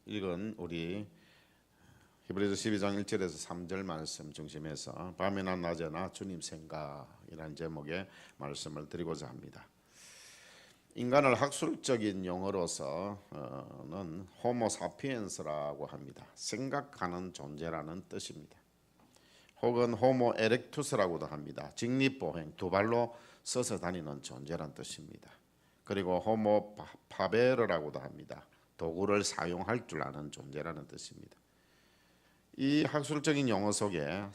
읽은 우리 히브리서 12장 1절에서 3절 말씀 중심해서 밤이나 낮에나 주님 생각이라는 제목의 말씀을 드리고자 합니다. 인간을 학술적인 용어로서는 호모 사피엔스라고 합니다. 생각하는 존재라는 뜻입니다. 혹은 호모 에렉투스라고도 합니다. 직립보행, 두 발로 서서 다니는 존재란 뜻입니다. 그리고 호모 파베르라고도 합니다. 도구를 사용할 줄 아는 존재라는 뜻입니다. 이 학술적인 용어 속에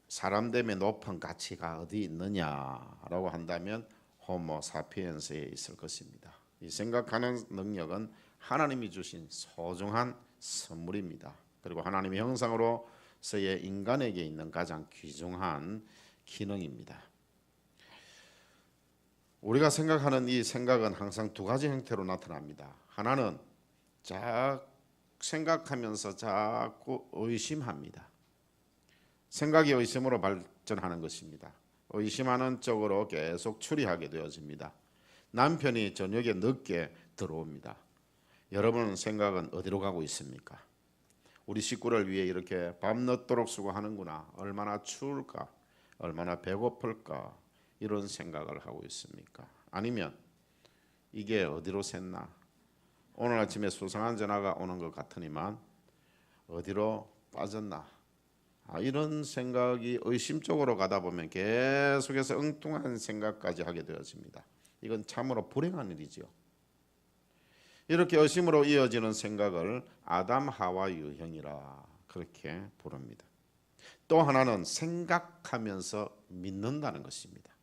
사람됨의 높은 가치가 어디 있느냐라고 한다면 호모 사피엔스에 있을 것입니다. 이 생각하는 능력은 하나님이 주신 소중한 선물입니다. 그리고 하나님의 형상으로서의 인간에게 있는 가장 귀중한 기능입니다. 우리가 생각하는 이 생각은 항상 두 가지 형태로 나타납니다. 하나는 생각하면서 자꾸 의심합니다. 생각이 의심으로 발전하는 것입니다. 의심하는 쪽으로 계속 추리하게 되어집니다. 남편이 저녁에 늦게 들어옵니다. 여러분은 생각은 어디로 가고 있습니까? 우리 식구를 위해 이렇게 밤늦도록 수고하는구나. 얼마나 추울까? 얼마나 배고플까? 이런 생각을 하고 있습니까? 아니면 이게 어디로 샜나? 오늘 아침에 수상한 전화가 오는 것 같으니만 어디로 빠졌나? 이런 생각이 의심적으로 가다 보면 계속해서 엉뚱한 생각까지 하게 되어집니다. 이건 참으로 불행한 일이죠. 이렇게 의심으로 이어지는 생각을 아담 하와 유형이라 그렇게 부릅니다. 또 하나는 생각하면서 믿는다는 것입니다.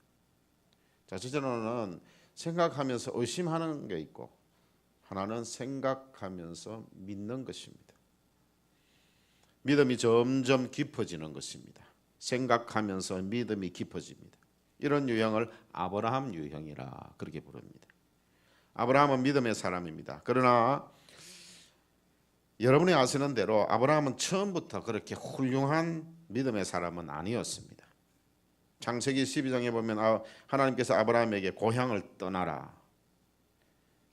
첫째로는 생각하면서 의심하는 게 있고 하나는 생각하면서 믿는 것입니다. 믿음이 점점 깊어지는 것입니다. 생각하면서 믿음이 깊어집니다. 이런 유형을 아브라함 유형이라 그렇게 부릅니다. 아브라함은 믿음의 사람입니다. 그러나 여러분이 아시는 대로 아브라함은 처음부터 그렇게 훌륭한 믿음의 사람은 아니었습니다. 창세기 12장에 보면 하나님께서 아브라함에게 고향을 떠나라,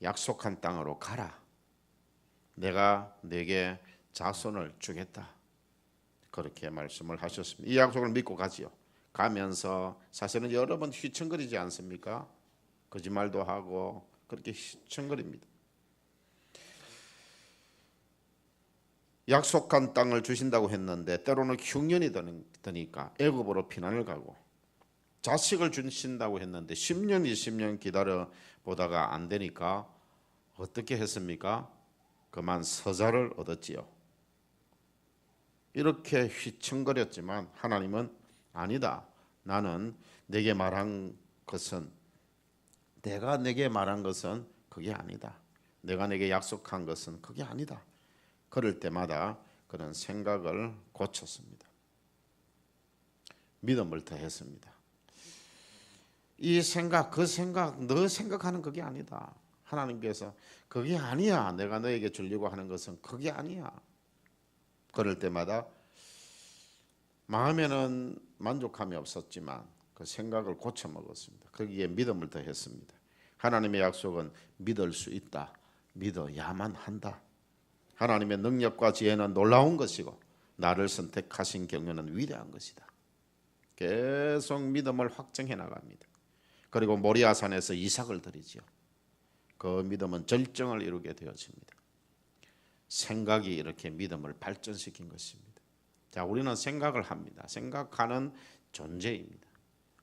약속한 땅으로 가라, 내가 내게 자손을 주겠다 그렇게 말씀을 하셨습니다. 이 약속을 믿고 가지요. 가면서 사실은 여러 번 휘청거리지 않습니까? 거짓말도 하고 그렇게 휘청거립니다. 약속한 땅을 주신다고 했는데 때로는 흉년이 드니까 애굽으로 피난을 가고, 자식을 주신다고 했는데 10년 20년 기다려 보다가 안 되니까 어떻게 했습니까? 그만 서자를 얻었지요. 이렇게 휘청거렸지만 하나님은 아니다. 나는 내가 내게 말한 것은 그게 아니다. 내가 내게 약속한 것은 그게 아니다. 그럴 때마다 그런 생각을 고쳤습니다. 믿음을 더했습니다. 이 생각, 그 생각, 너 생각하는 그게 아니다. 하나님께서 그게 아니야. 내가 너에게 주려고 하는 것은 그게 아니야. 그럴 때마다 마음에는 만족함이 없었지만 그 생각을 고쳐 먹었습니다. 거기에 믿음을 더했습니다. 하나님의 약속은 믿을 수 있다. 믿어야만 한다. 하나님의 능력과 지혜는 놀라운 것이고 나를 선택하신 경륜은 위대한 것이다. 계속 믿음을 확정해 나갑니다. 그리고 모리아산에서 이삭을 드리지요. 그 믿음은 절정을 이루게 되어집니다. 생각이 이렇게 믿음을 발전시킨 것입니다. 자, 우리는 생각을 합니다. 생각하는 존재입니다.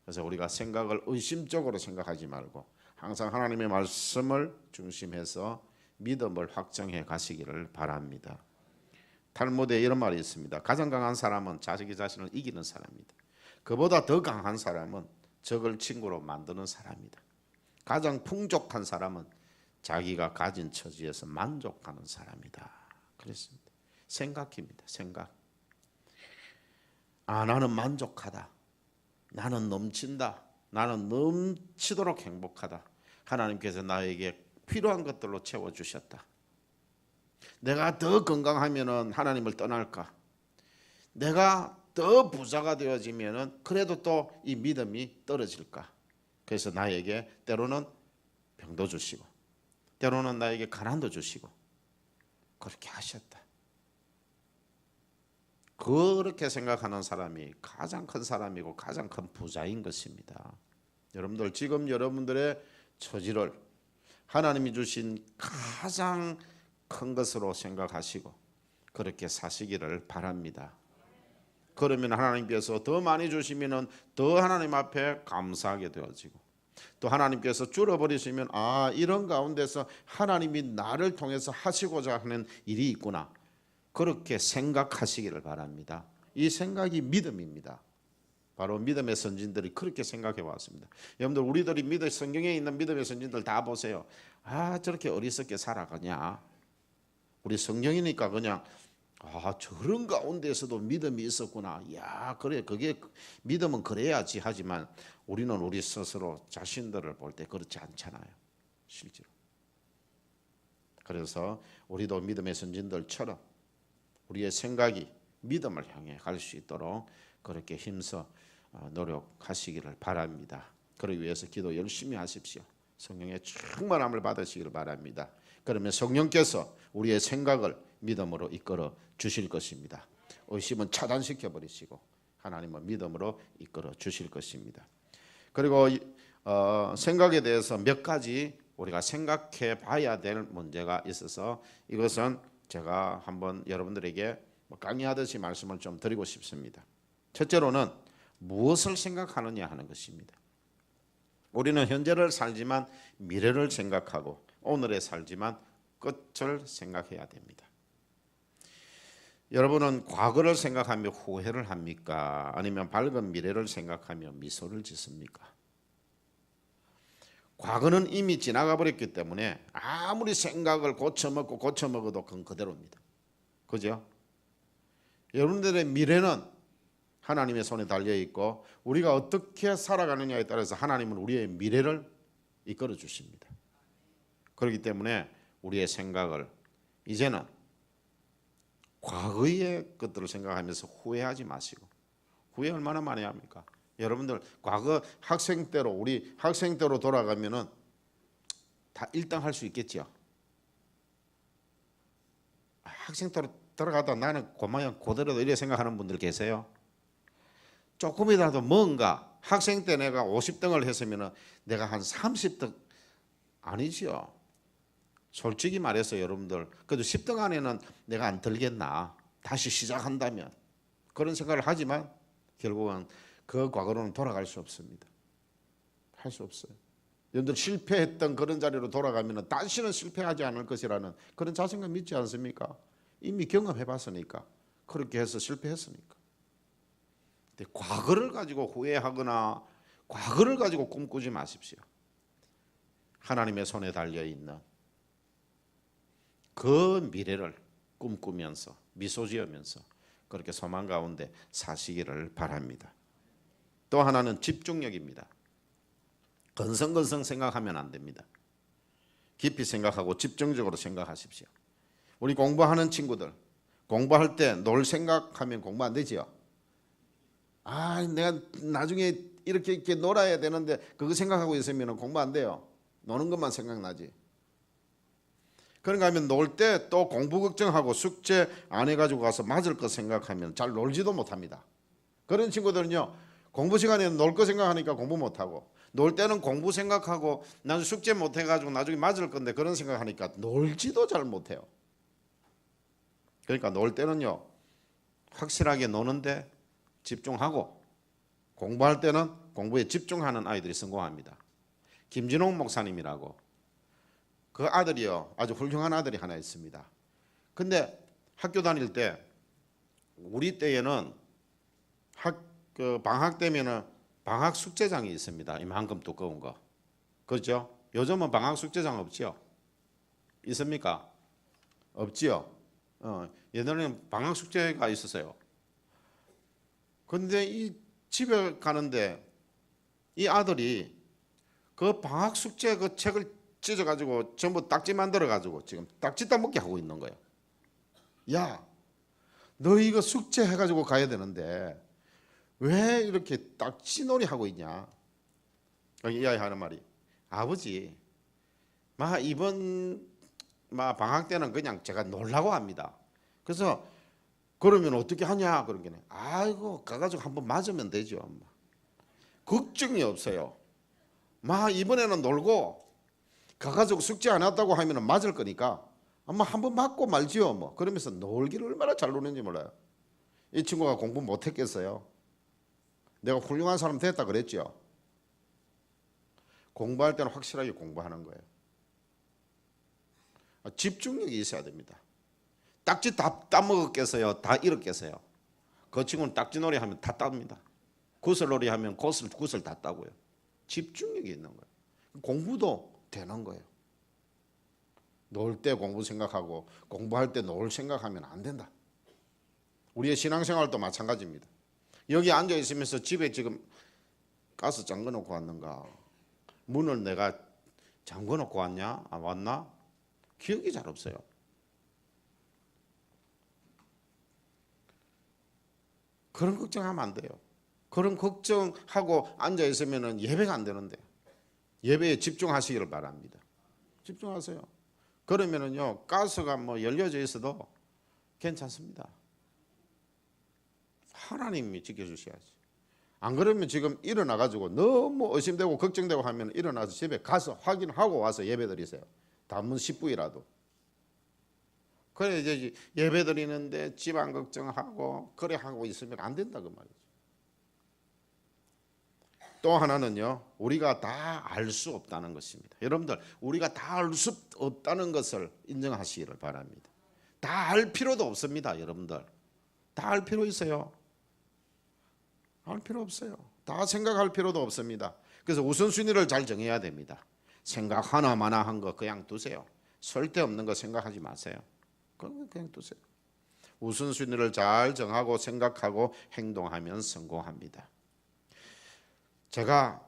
그래서 우리가 생각을 의심적으로 생각하지 말고 항상 하나님의 말씀을 중심해서 믿음을 확정해 가시기를 바랍니다. 탈무드에 이런 말이 있습니다. 가장 강한 사람은 자기 자신을 이기는 사람이다. 그보다 더 강한 사람은 적을 친구로 만드는 사람이다. 가장 풍족한 사람은 자기가 가진 처지에서 만족하는 사람이다. 그랬습니다. 생각입니다. 생각. 나는 만족하다. 나는 넘친다. 나는 넘치도록 행복하다. 하나님께서 나에게 필요한 것들로 채워주셨다. 내가 더 건강하면 하나님을 떠날까? 내가 더 부자가 되어지면 그래도 또 이 믿음이 떨어질까? 그래서 나에게 때로는 병도 주시고 때로는 나에게 가난도 주시고 그렇게 하셨다. 그렇게 생각하는 사람이 가장 큰 사람이고 가장 큰 부자인 것입니다. 여러분들 지금 여러분들의 처지를 하나님이 주신 가장 큰 것으로 생각하시고 그렇게 사시기를 바랍니다. 그러면 하나님께서 더 많이 주시면 더 하나님 앞에 감사하게 되어지고 또 하나님께서 줄어버리시면 이런 가운데서 하나님이 나를 통해서 하시고자 하는 일이 있구나. 그렇게 생각하시기를 바랍니다. 이 생각이 믿음입니다. 바로 믿음의 선진들이 그렇게 생각해 왔습니다. 여러분들 우리들이 성경에 있는 믿음의 선진들 다 보세요. 저렇게 어리석게 살아가냐. 우리 성경이니까 그냥 저런 가운데서도 믿음이 있었구나. 그래 그게 믿음은 그래야지 하지만 우리는 우리 스스로 자신들을 볼 때 그렇지 않잖아요. 실제로. 그래서 우리도 믿음의 선진들처럼 우리의 생각이 믿음을 향해 갈 수 있도록 그렇게 힘써 노력하시기를 바랍니다. 그러기 위해서 기도 열심히 하십시오. 성령의 충만함을 받으시기를 바랍니다. 그러면 성령께서 우리의 생각을 믿음으로 이끌어 주실 것입니다. 의심은 차단시켜 버리시고 하나님은 믿음으로 이끌어 주실 것입니다. 그리고 생각에 대해서 몇 가지 우리가 생각해 봐야 될 문제가 있어서 이것은 제가 한번 여러분들에게 강의하듯이 말씀을 좀 드리고 싶습니다. 첫째로는 무엇을 생각하느냐 하는 것입니다. 우리는 현재를 살지만 미래를 생각하고 오늘에 살지만 끝을 생각해야 됩니다. 여러분은 과거를 생각하며 후회를 합니까? 아니면 밝은 미래를 생각하며 미소를 짓습니까? 과거는 이미 지나가 버렸기 때문에 아무리 생각을 고쳐먹어도 그건 그대로입니다. 그죠? 여러분들의 미래는 하나님의 손에 달려있고 우리가 어떻게 살아가느냐에 따라서 하나님은 우리의 미래를 이끌어 주십니다. 그렇기 때문에 우리의 생각을 이제는 과거의 것들을 생각하면서 후회하지 마시고 후회 얼마나 많이 합니까? 여러분들 과거 학생 때로 우리 학생 때로 돌아가면은 다 1등 할 수 있겠죠. 학생 때로 들어가다 나는 그대로도 이래 생각하는 분들 계세요. 조금이라도 뭔가 학생 때 내가 50등을 했으면 내가 한 30등 아니지요. 솔직히 말해서 여러분들 그래도 10등 안에는 내가 안 들겠나 다시 시작한다면 그런 생각을 하지만 결국은 그 과거로는 돌아갈 수 없습니다. 할 수 없어요. 여러분들 실패했던 그런 자리로 돌아가면 다시는 실패하지 않을 것이라는 그런 자신감 믿지 않습니까? 이미 경험해 봤으니까 그렇게 해서 실패했으니까. 근데 과거를 가지고 후회하거나 과거를 가지고 꿈꾸지 마십시오. 하나님의 손에 달려있는 그 미래를 꿈꾸면서 미소 지으면서 그렇게 소망 가운데 사시기를 바랍니다. 또 하나는 집중력입니다. 건성건성 생각하면 안 됩니다. 깊이 생각하고 집중적으로 생각하십시오. 우리 공부하는 친구들 공부할 때 놀 생각하면 공부 안 되지요. 내가 나중에 이렇게 놀아야 되는데 그거 생각하고 있으면 공부 안 돼요. 노는 것만 생각나지. 그런가 하면 놀 때 또 공부 걱정하고 숙제 안 해가지고 가서 맞을 거 생각하면 잘 놀지도 못합니다. 그런 친구들은요 공부 시간에는 놀 거 생각하니까 공부 못하고 놀 때는 공부 생각하고 나중에 숙제 못 해가지고 나중에 맞을 건데 그런 생각하니까 놀지도 잘 못해요. 그러니까 놀 때는요 확실하게 노는데 집중하고 공부할 때는 공부에 집중하는 아이들이 성공합니다. 김진홍 목사님이라고 그 아들이요 아주 훌륭한 아들이 하나 있습니다. 근데 학교 다닐 때 우리 때에는 방학 되면은 방학 숙제장이 있습니다. 이만큼 두꺼운 거. 그렇죠? 요즘은 방학 숙제장 없지요? 있습니까? 없지요? 옛날에는 방학 숙제가 있었어요. 근데 이 집에 가는데 이 아들이 그 방학 숙제 그 책을 찢어가지고 전부 딱지 만들어가지고 지금 딱지 따먹기 하고 있는 거예요. 야, 너 이거 숙제 해가지고 가야 되는데 왜 이렇게 딱지놀이 하고 있냐? 이 아이 하는 말이 아버지, 이번 막 방학 때는 그냥 제가 놀라고 합니다. 그래서 그러면 어떻게 하냐 그런 게 아이고 가가지고 한번 맞으면 되죠. 걱정이 없어요. 막 이번에는 놀고 가가지고 숙제 안 했다고 하면 맞을 거니까 아마 한번 맞고 말지요. 뭐 그러면서 놀기를 얼마나 잘 노는지 몰라요. 이 친구가 공부 못했겠어요. 내가 훌륭한 사람 됐다 그랬죠. 공부할 때는 확실하게 공부하는 거예요. 집중력이 있어야 됩니다. 딱지 다 따먹었겠어요? 다 잃었겠어요? 그 친구는 딱지놀이 하면 다 땁니다. 구슬놀이 하면 구슬 다 따고요. 집중력이 있는 거예요. 공부도 되는 거예요. 놀 때 공부 생각하고 공부할 때 놀 생각하면 안 된다. 우리의 신앙생활도 마찬가지입니다. 여기 앉아 있으면서 집에 지금 가스 잠궈 놓고 왔는가? 문을 내가 잠궈 놓고 왔냐? 안 왔나? 기억이 잘 없어요. 그런 걱정하면 안 돼요. 그런 걱정하고 앉아 있으면 예배가 안 되는데 예배에 집중하시기를 바랍니다. 집중하세요. 그러면은요 가스가 뭐 열려져 있어도 괜찮습니다. 하나님이 지켜주셔야지. 안 그러면 지금 일어나 가지고 너무 의심되고 걱정되고 하면 일어나서 집에 가서 확인하고 와서 예배 드리세요. 단문 10분이라도. 그래 이제 예배 드리는데 집안 걱정하고 그래 하고 있으면 안 된다 그 말이죠. 또 하나는요 우리가 다 알 수 없다는 것입니다. 여러분들 우리가 다 알 수 없다는 것을 인정하시기를 바랍니다. 다 알 필요도 없습니다. 여러분들 다 알 필요 있어요? 알 필요 없어요. 다 생각할 필요도 없습니다. 그래서 우선순위를 잘 정해야 됩니다. 생각 하나마나 한 거 그냥 두세요. 쓸데없는 거 생각하지 마세요. 그냥 두세요. 우선순위를 잘 정하고 생각하고 행동하면 성공합니다. 제가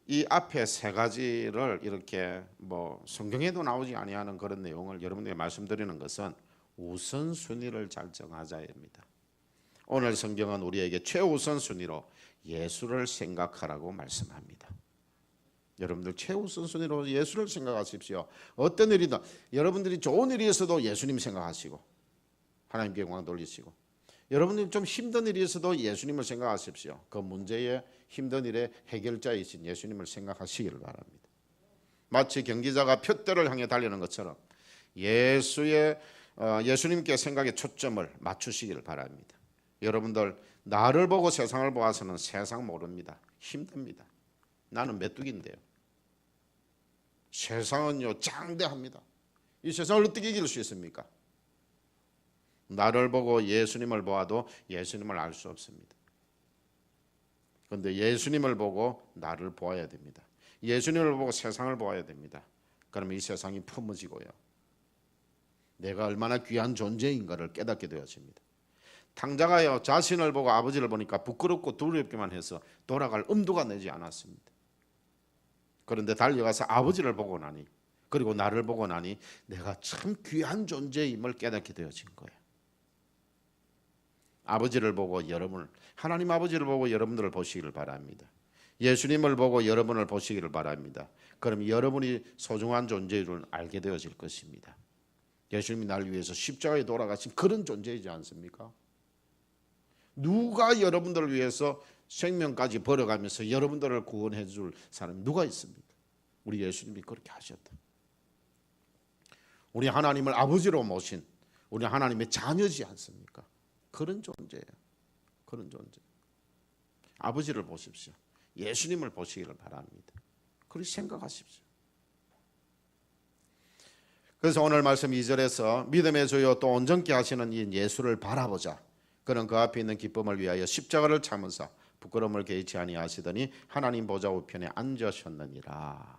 이 앞에 세 가지를 이렇게 뭐 성경에도 나오지 아니하는 그런 내용을 여러분에게 말씀드리는 것은 우선순위를 잘 정하자입니다. 오늘 성경은 우리에게 최우선순위로 예수를 생각하라고 말씀합니다. 여러분들 최우선순위로 예수를 생각하십시오. 어떤 일이든 여러분들이 좋은 일이 있어도 예수님 생각하시고 하나님께 영광 돌리시고 여러분들이 좀 힘든 일이 있어도 예수님을 생각하십시오. 그 문제의 힘든 일의 해결자이신 예수님을 생각하시기를 바랍니다. 마치 경기자가 푯대를 향해 달리는 것처럼 예수님께 생각의 초점을 맞추시기를 바랍니다. 여러분들 나를 보고 세상을 보아서는 세상 모릅니다. 힘듭니다. 나는 메뚜기인데요. 세상은요 장대합니다. 이 세상을 어떻게 이길 수 있습니까? 나를 보고 예수님을 보아도 예수님을 알 수 없습니다. 그런데 예수님을 보고 나를 보아야 됩니다. 예수님을 보고 세상을 보아야 됩니다. 그러면 이 세상이 품어지고요. 내가 얼마나 귀한 존재인가를 깨닫게 되어집니다. 탕자가요 자신을 보고 아버지를 보니까 부끄럽고 두렵기만 해서 돌아갈 엄두가 내지 않았습니다. 그런데 달려가서 아버지를 보고 나니 그리고 나를 보고 나니 내가 참 귀한 존재임을 깨닫게 되어진 거예요. 아버지를 보고 여러분을 하나님 아버지를 보고 여러분들을 보시기를 바랍니다. 예수님을 보고 여러분을 보시기를 바랍니다. 그럼 여러분이 소중한 존재인 줄 알게 되어질 것입니다. 예수님이 나를 위해서 십자가에 돌아가신 그런 존재이지 않습니까? 누가 여러분들을 위해서 생명까지 버려가면서 여러분들을 구원해 줄 사람이 누가 있습니까? 우리 예수님이 그렇게 하셨다. 우리 하나님을 아버지로 모신 우리 하나님의 자녀지 않습니까? 그런 존재예요. 그런 존재. 아버지를 보십시오. 예수님을 보시기를 바랍니다. 그렇게 생각하십시오. 그래서 오늘 말씀 2절에서 믿음의 주요 또 온전케 하시는 이 예수를 바라보자. 그는 그 앞에 있는 기쁨을 위하여 십자가를 참으사 부끄러움을 개의치 아니하시더니 하나님 보좌 우편에 앉으셨느니라.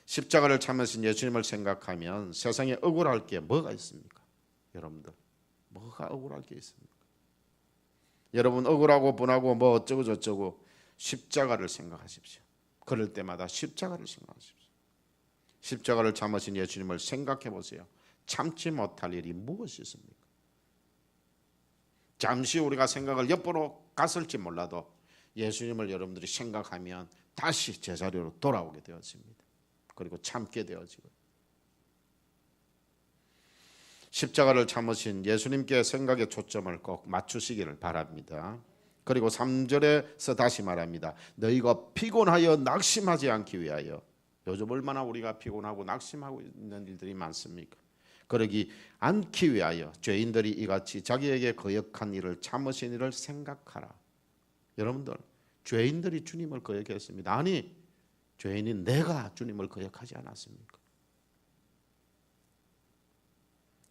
십자가를 참으신 예수님을 생각하면 세상에 억울할 게 뭐가 있습니까? 여러분들 뭐가 억울할 게 있습니까? 여러분 억울하고 분하고 뭐 어쩌고 저쩌고 십자가를 생각하십시오. 그럴 때마다 십자가를 생각하십시오. 십자가를 참으신 예수님을 생각해 보세요. 참지 못할 일이 무엇이 있습니까? 잠시 우리가 생각을 옆으로 갔을지 몰라도 예수님을 여러분들이 생각하면 다시 제자리로 돌아오게 되어집니다. 그리고 참게 되어지고 십자가를 참으신 예수님께 생각의 초점을 꼭 맞추시기를 바랍니다. 그리고 3절에서 다시 말합니다. 너희가 피곤하여 낙심하지 않기 위하여. 요즘 얼마나 우리가 피곤하고 낙심하고 있는 일들이 많습니까? 그러기 않기 위하여 죄인들이 이같이 자기에게 거역한 일을 참으신 일을 생각하라. 여러분들, 죄인들이 주님을 거역했습니다. 아니, 죄인인 내가 주님을 거역하지 않았습니까?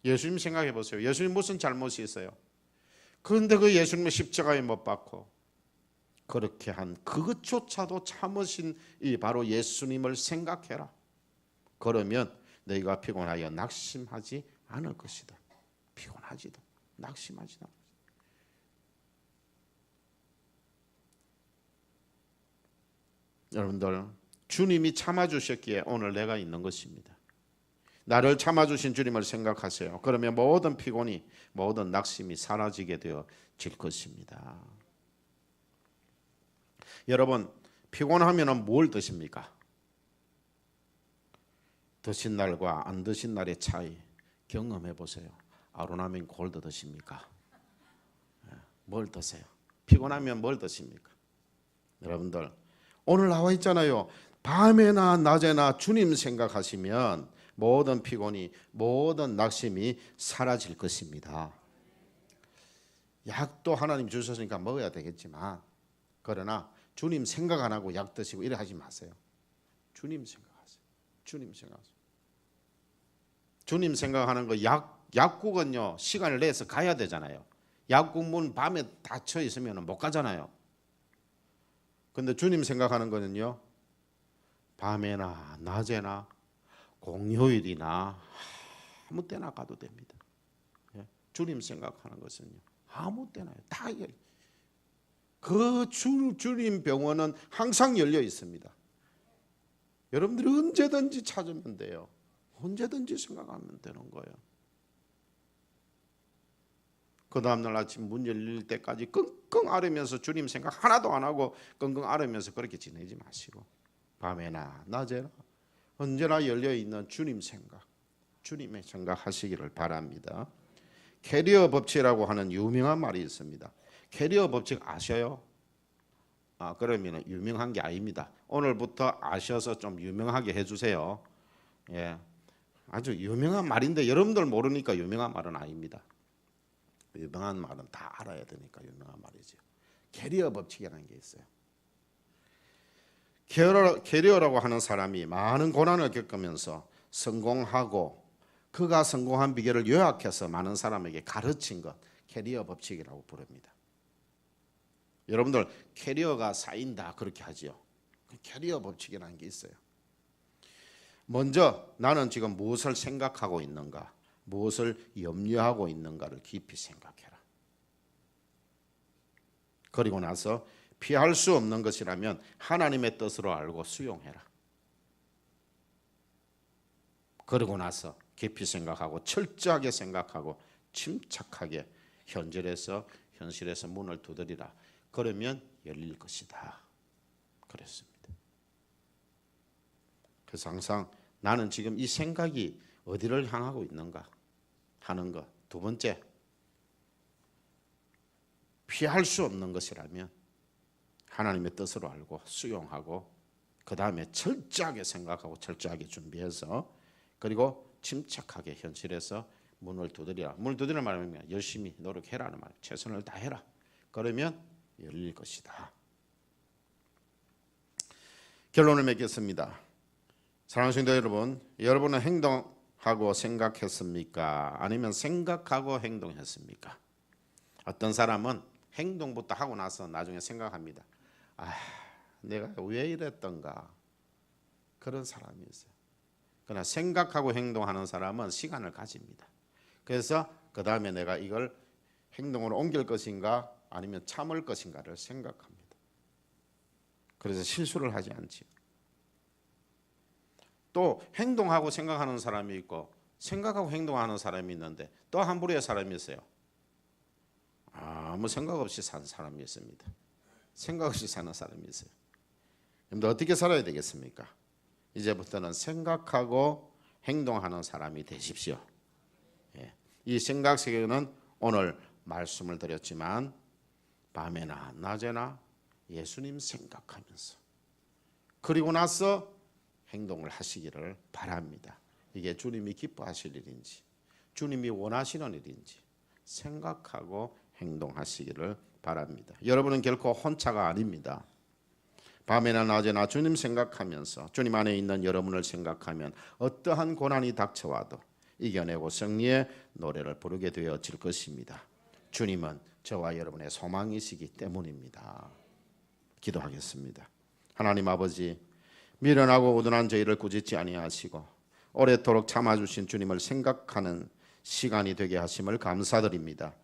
예수님 생각해 보세요. 예수님 무슨 잘못이 있어요? 그런데 그 예수님을 십자가에 못 박고 그렇게 한 그것조차도 참으신 이 바로 예수님을 생각해라. 그러면 너희가 피곤하여 낙심하지 않을 것이다. 피곤하지도 낙심하지도 않을 것이다. 여러분들, 주님이 참아주셨기에 오늘 내가 있는 것입니다. 나를 참아주신 주님을 생각하세요. 그러면 모든 피곤이, 모든 낙심이 사라지게 되어질 것입니다. 여러분, 피곤하면 뭘 드십니까? 드신 날과 안 드신 날의 차이 경험해 보세요. 아로나민 골드 드십니까? 뭘 드세요? 피곤하면 뭘 드십니까? 여러분들, 오늘 나와 있잖아요. 밤에나 낮에나 주님 생각하시면 모든 피곤이, 모든 낙심이 사라질 것입니다. 약도 하나님 주셨으니까 먹어야 되겠지만, 그러나 주님 생각 안 하고 약 드시고 이래 하지 마세요. 주님 생각하세요. 주님 생각하세요. 주님 생각하는 거, 약국은요 시간을 내서 가야 되잖아요. 약국 문 밤에 닫혀 있으면 못 가잖아요. 근데 주님 생각하는 거는요, 밤에나 낮에나 공휴일이나 아무 때나 가도 됩니다. 주님 생각하는 것은요, 아무 때나요. 다 그 주님 병원은 항상 열려 있습니다. 여러분들이 언제든지 찾으면 돼요. 언제든지 생각하면 되는 거예요. 그 다음날 아침 문 열릴 때까지 끙끙 앓으면서 주님 생각 하나도 안 하고 끙끙 앓으면서 그렇게 지내지 마시고, 밤에나 낮에나 언제나 열려있는 주님 생각, 주님의 생각하시기를 바랍니다. 캐리어 법칙이라고 하는 유명한 말이 있습니다. 캐리어 법칙 아셔요? 그러면 유명한 게 아닙니다. 오늘부터 아셔서 좀 유명하게 해주세요. 예, 아주 유명한 말인데 여러분들 모르니까 유명한 말은 아닙니다. 유명한 말은 다 알아야 되니까 유명한 말이죠. 캐리어 법칙이라는 게 있어요. 캐리어라고 하는 사람이 많은 고난을 겪으면서 성공하고 그가 성공한 비결을 요약해서 많은 사람에게 가르친 것, 캐리어 법칙이라고 부릅니다. 여러분들, 캐리어가 쌓인다 그렇게 하지요. 캐리어 법칙이라는 게 있어요. 먼저 나는 지금 무엇을 생각하고 있는가, 무엇을 염려하고 있는가를 깊이 생각해라. 그리고 나서 피할 수 없는 것이라면 하나님의 뜻으로 알고 수용해라. 그리고 나서 깊이 생각하고 철저하게 생각하고 침착하게 현실에서 문을 두드리라. 그러면 열릴 것이다. 그랬습니다. 그래서 항상 나는 지금 이 생각이 어디를 향하고 있는가 하는 것. 두 번째, 피할 수 없는 것이라면 하나님의 뜻으로 알고 수용하고 그 다음에 철저하게 생각하고 철저하게 준비해서 그리고 침착하게 현실에서 문을 두드리라. 문을 두드리는 말은 열심히 노력해라는 말, 최선을 다해라. 그러면 열릴 것이다. 결론을 맺겠습니다. 사랑하는 성도 여러분, 여러분은 행동하고 생각했습니까? 아니면 생각하고 행동했습니까? 어떤 사람은 행동부터 하고 나서 나중에 생각합니다. 내가 왜 이랬던가, 그런 사람이 있어요. 그러나 생각하고 행동하는 사람은 시간을 가집니다. 그래서 그 다음에 내가 이걸 행동으로 옮길 것인가 아니면 참을 것인가를 생각합니다. 그래서 실수를 하지 않지요. 또 행동하고 생각하는 사람이 있고 생각하고 행동하는 사람이 있는데 또 한 부류의 사람이 있어요. 아무 생각 없이 사는 사람이 있습니다. 생각 없이 사는 사람이 있어요. 그런데 어떻게 살아야 되겠습니까? 이제부터는 생각하고 행동하는 사람이 되십시오. 이 생각 세계는 오늘 말씀을 드렸지만 밤에나 낮에나 예수님 생각하면서 그리고 나서 행동을 하시기를 바랍니다. 이게 주님이 기뻐하실 일인지 주님이 원하시는 일인지 생각하고 행동하시기를 바랍니다. 여러분은 결코 혼자가 아닙니다. 밤에나 낮에나 주님 생각하면서 주님 안에 있는 여러분을 생각하면 어떠한 고난이 닥쳐와도 이겨내고 승리의 노래를 부르게 되어질 것입니다. 주님은 저와 여러분의 소망이시기 때문입니다. 기도하겠습니다. 하나님 아버지, 미련하고 우둔한 저희를 꾸짖지 아니하시고 오래도록 참아주신 주님을 생각하는 시간이 되게 하심을 감사드립니다.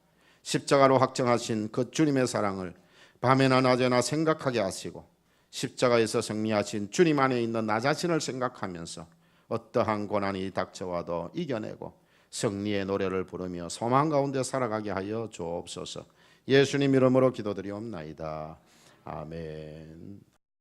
십자가로 확정하신 그 주님의 사랑을 밤에나 낮에나 생각하게 하시고 십자가에서 승리하신 주님 안에 있는 나 자신을 생각하면서 어떠한 고난이 닥쳐와도 이겨내고 승리의 노래를 부르며 소망 가운데 살아가게 하여 주옵소서. 예수님 이름으로 기도드리옵나이다. 아멘.